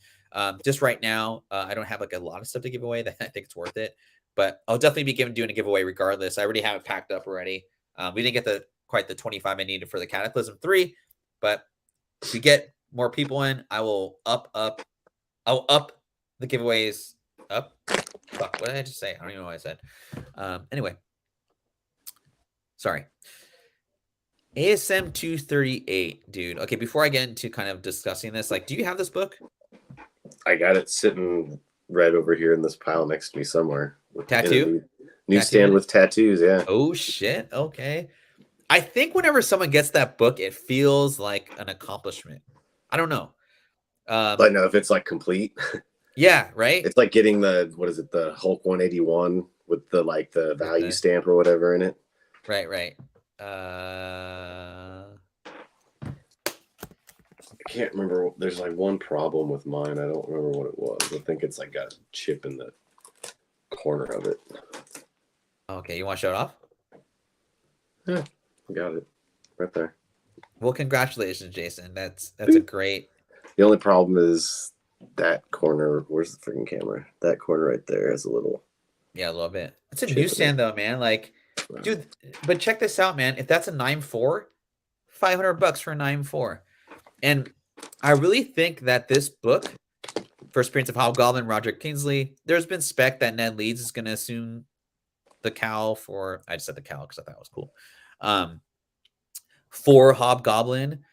Just right now, I don't have like a lot of stuff to give away that I think it's worth it, but I'll definitely be doing a giveaway regardless. I already have it packed up already. We didn't get quite the 25 I needed for the Cataclysm 3, but if we get more people in, I'll up the giveaways up. Fuck, what did I just say? I don't even know what I said. Anyway, sorry. ASM 238, dude. Okay, before I get into kind of discussing this, like, do you have this book? I got it sitting right over here in this pile next to me somewhere. Tattoo? Newsstand with tattoos, yeah. Oh, shit. Okay. I think whenever someone gets that book, it feels like an accomplishment. I don't know. But no, if it's like complete. Yeah, right? It's like getting the Hulk 181 with the like the value stamp or whatever in it. Right. I can't remember. There's like one problem with mine. I don't remember what it was. I think it's like got a chip in the corner of it. Okay, you want to show it off? Yeah, got it right there. Well, congratulations, Jason. That's a great. The only problem is that corner. Where's the freaking camera? That corner right there has a little. Yeah, a little bit. It's a newsstand though, man. Like, dude, but check this out, man. If that's a 9.4, $500 for a 9.4. And I really think that this book, First Appearance of Hobgoblin, Roger Kingsley, there's been spec that Ned Leeds is going to assume the cowl for. I just said the cowl because I thought it was cool. For Hobgoblin,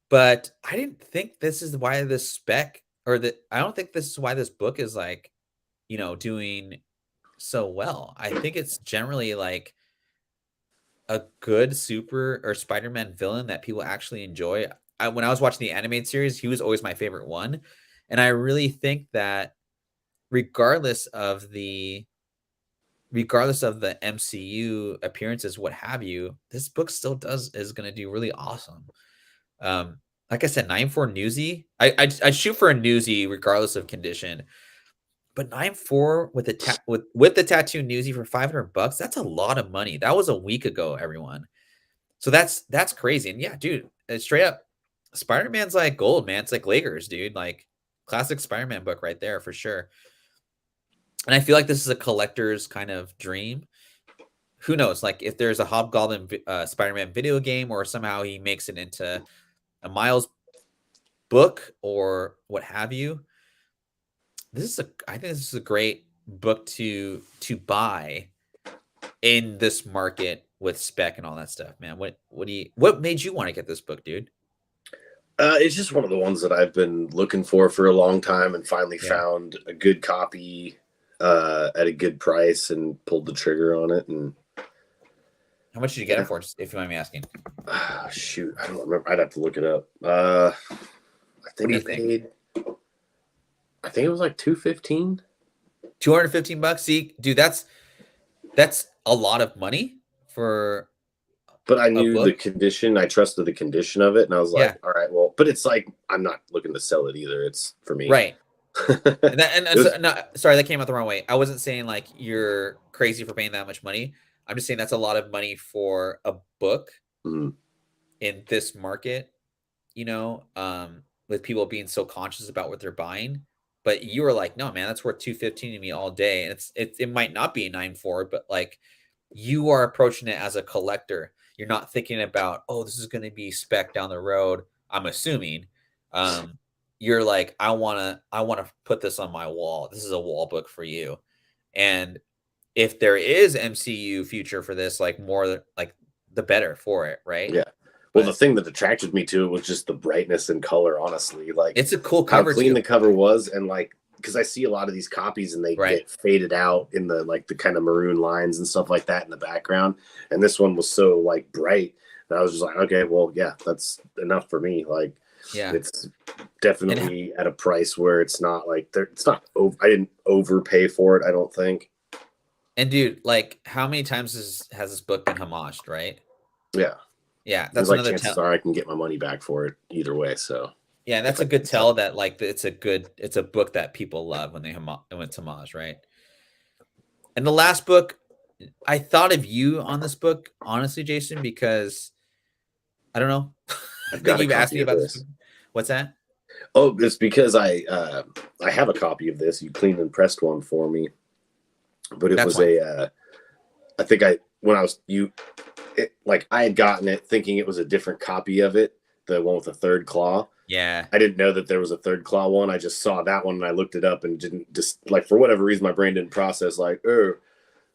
but I didn't think this is why this spec I don't think this is why this book is like, doing so well. I think it's generally like a good super or Spider-Man villain that people actually enjoy. When I was watching the animated series, he was always my favorite one. And I really think that regardless of the MCU appearances, what have you, this book still is going to do really awesome. Like I said, 9.4 newsy. I'd shoot for a newsy regardless of condition. But 9.4 with the tattoo newsy for $500, that's a lot of money. That was a week ago, everyone. So that's crazy. And yeah, dude, straight up, Spider-Man's like gold, man. It's like Lakers, dude. Like classic Spider-Man book right there for sure. And I feel like this is a collector's kind of dream. Who knows? Like if there's a Hobgoblin Spider-Man video game, or somehow he makes it into a Miles book or what have you. I think this is a great book to buy in this market with spec and all that stuff, man. What made you want to get this book, dude? It's just one of the ones that I've been looking for a long time, and finally Yeah. found a good copy at a good price and pulled the trigger on it. And How much did you get it for, if you mind me asking? shoot, I don't remember. I'd have to look it up. I think What do I you think? paid. I think it was like $215. $215. See, dude, that's a lot of money for But I a knew the book. condition. I trusted the condition of it, and I was Yeah, like, all right, well. But it's like I'm not looking to sell it either. It's for me. right. It And that, and was. so, no, sorry, that came out the wrong way. I wasn't saying like you're crazy for paying that much money. I'm just saying that's a lot of money for a book Mm, in this market, with people being so conscious about what they're buying. But you were like, no, man, that's worth 215 to me all day. And it might not be a 9.4, but like you are approaching it as a collector. You're not thinking about, oh, this is going to be spec down the road. I'm assuming. Um, you're like, I want to put this on my wall. This is a wall book for you. And if there is MCU future for this, like more like the better for it, right? yeah. Well, the But thing that attracted me to it was just the brightness and color. Honestly, like it's a cool how cover clean too, the cover was, and like because I see a lot of these copies and they right? get faded out in the like the kind of maroon lines and stuff like that in the background. And this one was so like bright that I was just like, okay, well, yeah, that's enough for me. Like Yeah. it's And definitely at a price where it's not like it's not. I didn't overpay for it. I don't think. dude, like how many times has this book been homaged, right? Yeah, Yeah, there's that's like another chances tell. are I can get my money back for it either way. So Yeah, if that's I a good can sell tell it. that like it's a book that people love when when it's homage, right? And the last book, I thought of you on this book, honestly, Jason, because I don't know I've that got a you've asked copy me of about this this. book. What's that? Oh, it's because I have a copy of this. You cleaned and pressed one for me, but it That's was why. I think I when I was like I had gotten it thinking it was a different copy of it, the one with the third claw. Yeah. I didn't know that there was a third claw one. I just saw that one and I looked it up and didn't just like for whatever reason my brain didn't process like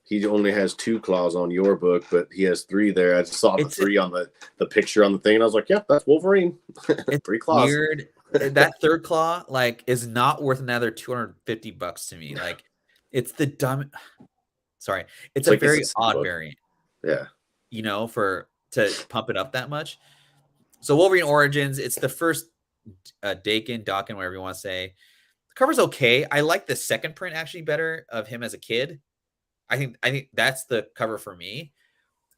he only has two claws on your book, but he has three there. I just saw the It's three on the picture on the thing and I was like, yeah, that's Wolverine. it's Three claws. weird. That third claw like is not worth another $250 to me. Like it's the dumb sorry. It's It's a like it's a very sin odd book. variant, Yeah. for to pump it up that much. So Wolverine Origins, it's the first Dakin, whatever you want to say. The cover's okay. I like the second print actually better of him as a kid. I think that's the cover for me.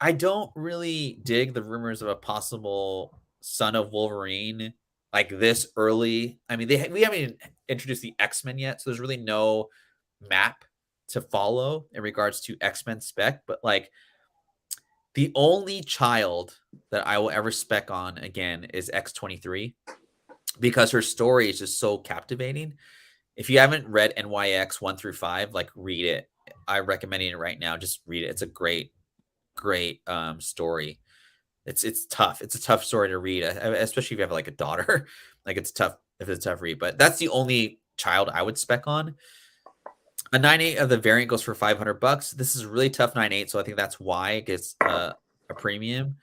I don't really dig the rumors of a possible son of Wolverine like this early. I mean, we haven't even introduced the X-Men yet, so there's really no map to follow in regards to X-Men spec, but like the only child that I will ever spec on again is X-23 because her story is just so captivating. If you haven't read NYX 1 through 5, like read it. I'm recommending it right now. Just read it. It's a great story. It's tough. It's a tough story to read, especially if you have like a daughter. Like it's tough if it's a tough read. But that's the only child I would spec on. A 9.8 of the variant goes for $500. This is a really tough 9.8, so I think that's why it gets a premium.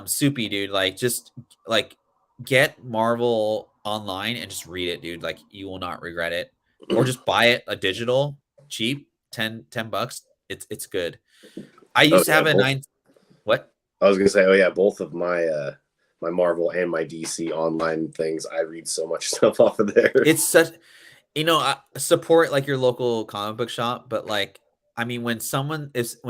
Soupy, dude. Like just like get Marvel online and just read it, dude. Like you will not regret it. Or just buy it a digital, cheap, 10 bucks. It's good. I Oh used to yeah, have a both. nine. What? I was gonna say, oh yeah, both of my my Marvel and my DC online things. I read so much stuff off of there. It's such, support like your local comic book shop, but like, I mean, when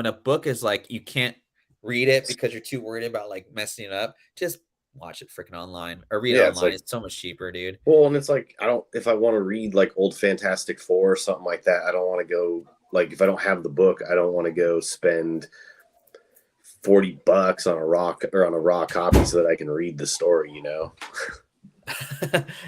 a book is like, you can't read it because you're too worried about like messing it up, just watch it freaking online or read it Yeah, it's online. like It's so much cheaper, dude. well, and it's like I don't if I want to read like old Fantastic Four or something like that, I don't want to go like if I don't have the book, I don't want to go spend $40 on a rock or on a raw copy so that I can read the story, you know.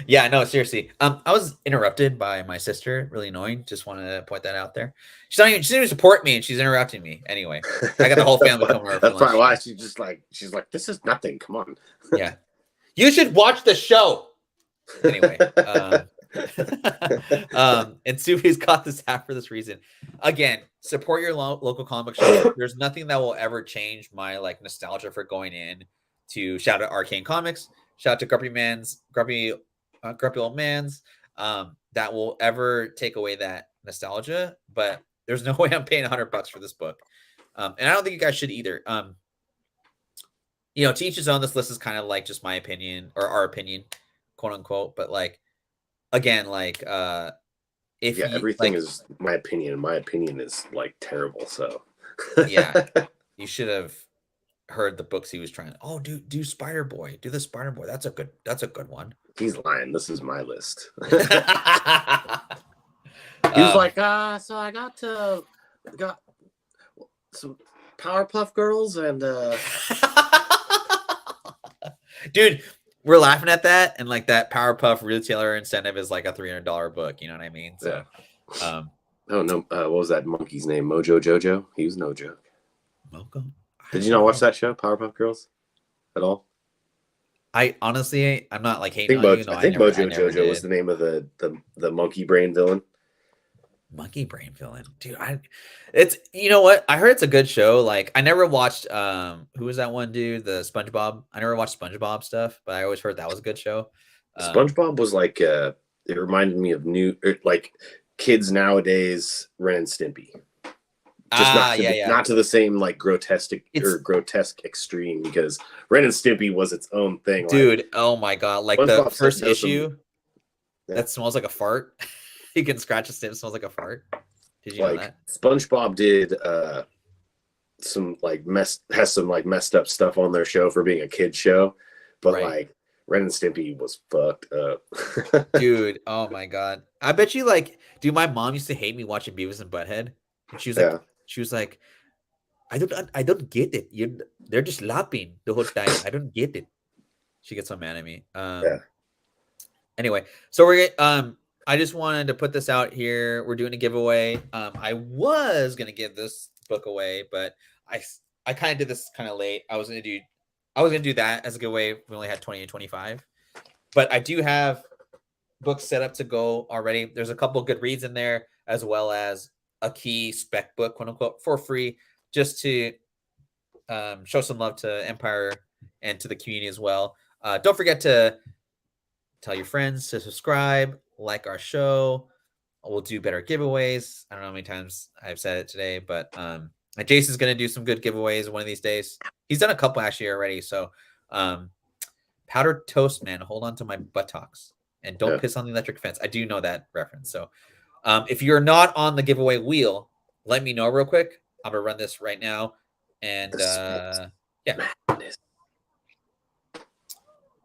Yeah, no, seriously. I was interrupted by my sister. Really annoying. Just wanted to point that out there. She didn't even support me, and she's interrupting me. Anyway, I got the whole family coming over for That's lunch probably why today. she's like this is nothing. Come on. Yeah, you should watch the show. Anyway, and Subi's got this hat for this reason. Again, support your local comic shop. There's nothing that will ever change my like nostalgia for going in to shout out Arcane Comics. Shout out to grumpy old man's. That will ever take away that nostalgia, but there's no way I'm paying $100 for this book. And I don't think you guys should either. To each his own. This list is kind of like just my opinion or our opinion, quote unquote. But like, again, like, if you everything like, is my opinion. My opinion is like terrible. So yeah, you should have heard the books he was trying. Oh, do Spider Boy, do the Spider Boy. That's a good one. He's lying. This is my list. He was like, so I got some Powerpuff Girls and dude, we're laughing at that, and like that Powerpuff retailer incentive is like a $300 book. You know what I mean? So, yeah. Oh no, what was that monkey's name? Mojo Jojo. He was no joke. Mojo. Did you not watch that show, Powerpuff Girls, at all? I honestly, I'm not like hating on you. No, I think Mojo Jojo was the name of the monkey brain villain. Monkey brain villain, dude. It's you know what? I heard it's a good show. Like I never watched who was that one dude? The SpongeBob. I never watched SpongeBob stuff, but I always heard that was a good show. SpongeBob was like it reminded me of like kids nowadays Ren and Stimpy. Just not to the same like grotesque extreme, because Ren and Stimpy was its own thing. Dude, like, oh my god, like the first issue that smells like a fart. You can scratch a stem, smells like a fart. Did you know that? SpongeBob did some like messed up stuff on their show for being a kid show, but like Ren and Stimpy was fucked up. Dude, oh my god. I bet you like, dude, my mom used to hate me watching Beavis and Butthead. And she was like, I don't get it. They're just laughing the whole time. I don't get it. She gets so mad at me. Anyway, so I just wanted to put this out here. We're doing a giveaway. I was gonna give this book away, but I kind of did this kind of late. I was gonna do that as a giveaway. We only had 20 and 25, but I do have books set up to go already. There's a couple good reads in there, as well as a key spec book, quote unquote, for free, just to show some love to Empyre and to the community as well. Don't forget to tell your friends to subscribe, like our show. We'll do better giveaways. I don't know how many times I've said it today, but Jason's going to do some good giveaways one of these days. He's done a couple actually already. So powdered toast, man, hold on to my buttocks and don't piss on the electric fence. I do know that reference. So if you're not on the giveaway wheel, let me know real quick. I'm going to run this right now. And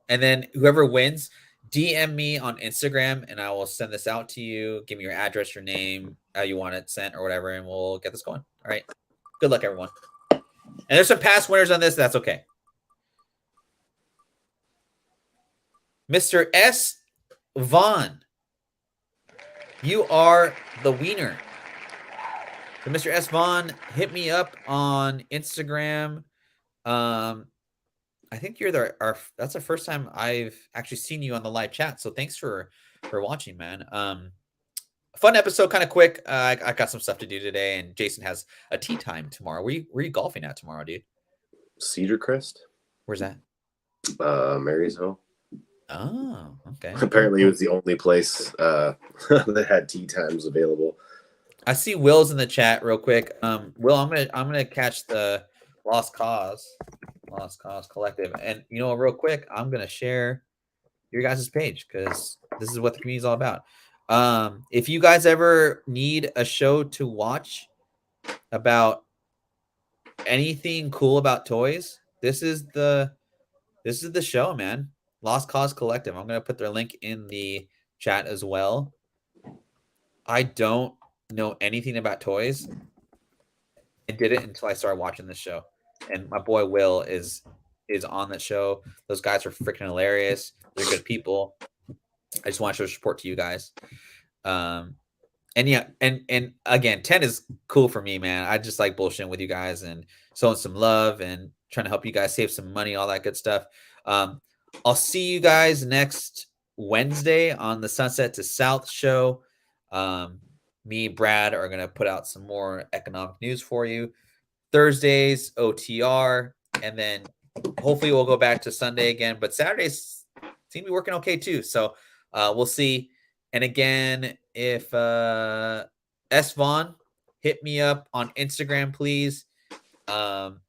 and then whoever wins, DM me on Instagram and I will send this out to you. Give me your address, your name, how you want it sent or whatever, and we'll get this going. All right. Good luck, everyone. And there's some past winners on this. That's okay. Mr. S. Vaughn, you are the wiener. So Mr. S. Vaughn, hit me up on Instagram. I think you're that's the first time I've actually seen you on the live chat. So thanks for watching, man. Fun episode, kind of quick. I got some stuff to do today, and Jason has a tea time tomorrow. Where you golfing at tomorrow, dude? Cedar Crest. Where's that? Marysville. Oh, okay. Apparently, it was the only place that had tea times available. I see Will's in the chat real quick. Will, I'm gonna catch the Lost Cause Collective, and real quick, I'm gonna share your guys' page because this is what the community is all about. If you guys ever need a show to watch about anything cool about toys, this is the show, man. Lost Cause Collective. I'm gonna put their link in the chat as well. I don't know anything about toys. I did it until I started watching this show, and my boy Will is on that show. Those guys are freaking hilarious. They're good people. I just want to show support to you guys. And again, 10 is cool for me, man. I just like bullshitting with you guys and showing some love and trying to help you guys save some money, all that good stuff. I'll see you guys next Wednesday on the Sunset to South show. Me and Brad are going to put out some more economic news for you. Thursdays, OTR, and then hopefully we'll go back to Sunday again, but Saturdays seem to be working okay too. So we'll see. And again, if S Vaughn, hit me up on Instagram, please. I'll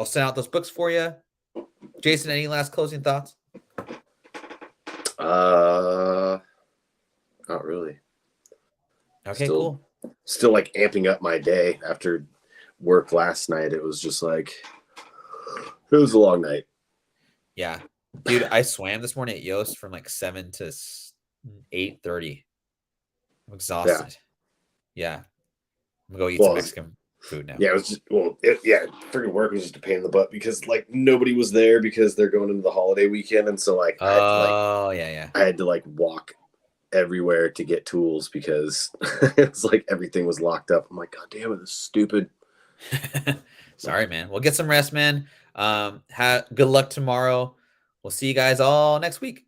send out those books for you. Jason, any last closing thoughts? Not really. Okay, cool. Still like amping up my day after work last night. It was just like, it was a long night. Yeah, dude, I swam this morning at Yost from like 7 to 8:30. I'm exhausted. Yeah. I'm gonna go eat some Mexican food now. Yeah, it was just freaking work was just a pain in the butt because like nobody was there because they're going into the holiday weekend, and so like I had to like walk everywhere to get tools because it's like everything was locked up. I'm like, God damn it, this is stupid. Sorry, man. We'll get some rest, man. Good luck tomorrow. We'll see you guys all next week.